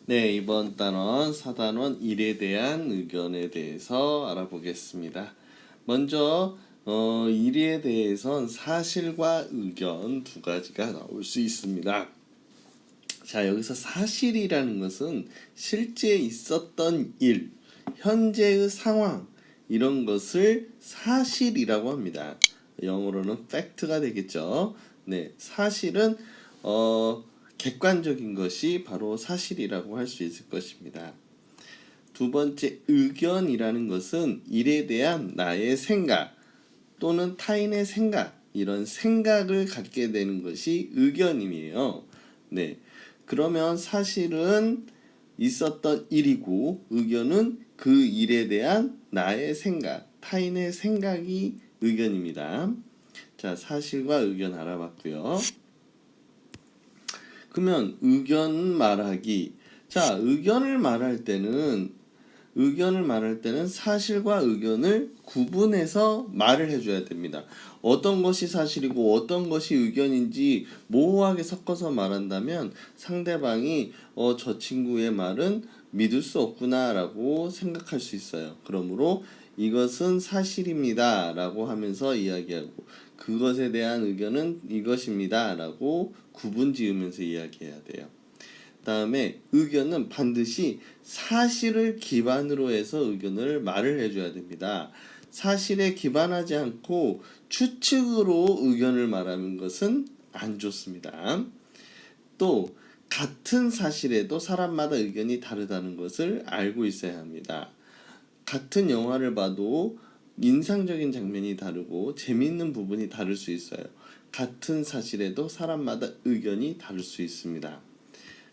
네, 이번 단원 4단원 일에 대한 의견에 대해서 알아보겠습니다. 먼저 일에 대해선 사실과 의견 두 가지가 나올 수 있습니다. 자, 여기서 사실이라는 것은 실제 있었던 일, 현재의 상황 이런 것을 사실이라고 합니다. 영어로는 fact가 되겠죠. 네, 사실은 객관적인 것이 바로 사실이라고 할 수 있을 것입니다. 두 번째, 의견이라는 것은 일에 대한 나의 생각 또는 타인의 생각, 이런 생각을 갖게 되는 것이 의견임이에요. 네, 그러면 사실은 있었던 일이고 의견은 그 일에 대한 나의 생각, 타인의 생각이 의견입니다. 자, 사실과 의견 알아봤고요. 그러면 의견 말하기. 자, 의견을 말할 때는 사실과 의견을 구분해서 말을 해줘야 됩니다. 어떤 것이 사실이고 어떤 것이 의견인지 모호하게 섞어서 말한다면 상대방이 저 친구의 말은 믿을 수 없구나 라고 생각할 수 있어요. 그러므로 이것은 사실입니다 라고 하면서 이야기하고, 그것에 대한 의견은 이것입니다 라고 구분 지으면서 이야기해야 돼요. 다음에 의견은 반드시 사실을 기반으로 해서 의견을 말을 해줘야 됩니다. 사실에 기반하지 않고 추측으로 의견을 말하는 것은 안 좋습니다. 또 같은 사실에도 사람마다 의견이 다르다는 것을 알고 있어야 합니다. 같은 영화를 봐도 인상적인 장면이 다르고 재미있는 부분이 다를 수 있어요. 같은 사실에도 사람마다 의견이 다를 수 있습니다.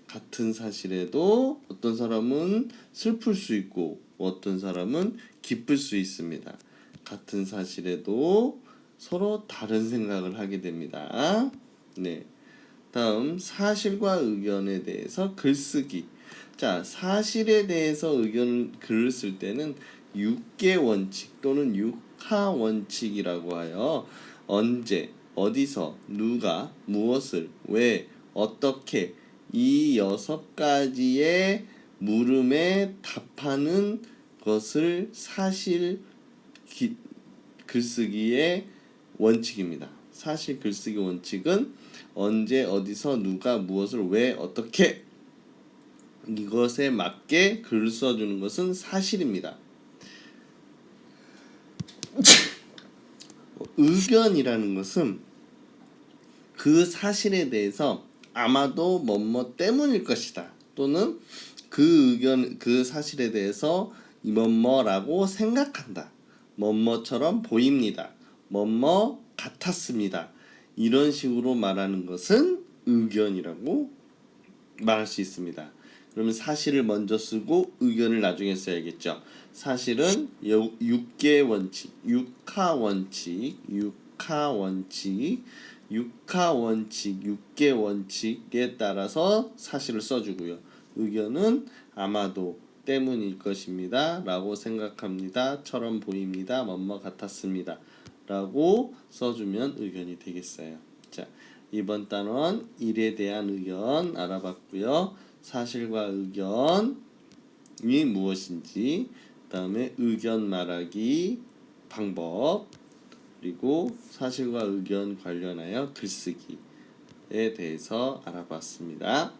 같은 사실에도 어떤 사람은 슬플 수 있고 어떤 사람은 기쁠 수 있습니다. 같은 사실에도 서로 다른 생각을 하게 됩니다. 네. 다음, 사실과 의견에 대해서 글쓰기. 자, 사실에 대해서 글을 쓸 때는 육계 원칙 또는 육하 원칙이라고 하여 언제, 어디서, 누가, 무엇을, 왜, 어떻게 이 6가지의 물음에 답하는 것을 사실 글쓰기의 원칙입니다. 사실 글쓰기 원칙은 언제, 어디서, 누가, 무엇을, 왜, 어떻게 이것에 맞게 글을 써주는 것은 사실입니다. 의견이라는 것은 그 사실에 대해서 아마도 뭐뭐 때문일 것이다, 또는 그 사실에 대해서 뭐뭐라고 생각한다, 뭐뭐처럼 보입니다, 뭐뭐 같았습니다, 이런 식으로 말하는 것은 의견이라고 말할 수 있습니다. 그러면 사실을 먼저 쓰고 의견을 나중에 써야겠죠. 사실은 6개 원칙, 6하 원칙, 6개 원칙에 따라서 사실을 써주고요. 의견은 아마도 때문일 것입니다 라고 생각합니다, 처럼 보입니다, 뭐뭐 같았습니다 라고 써주면 의견이 되겠어요. 자, 이번 단원 일에 대한 의견 알아봤고요. 사실과 의견이 무엇인지, 그 다음에 의견 말하기 방법, 그리고 사실과 의견 관련하여 글쓰기에 대해서 알아봤습니다.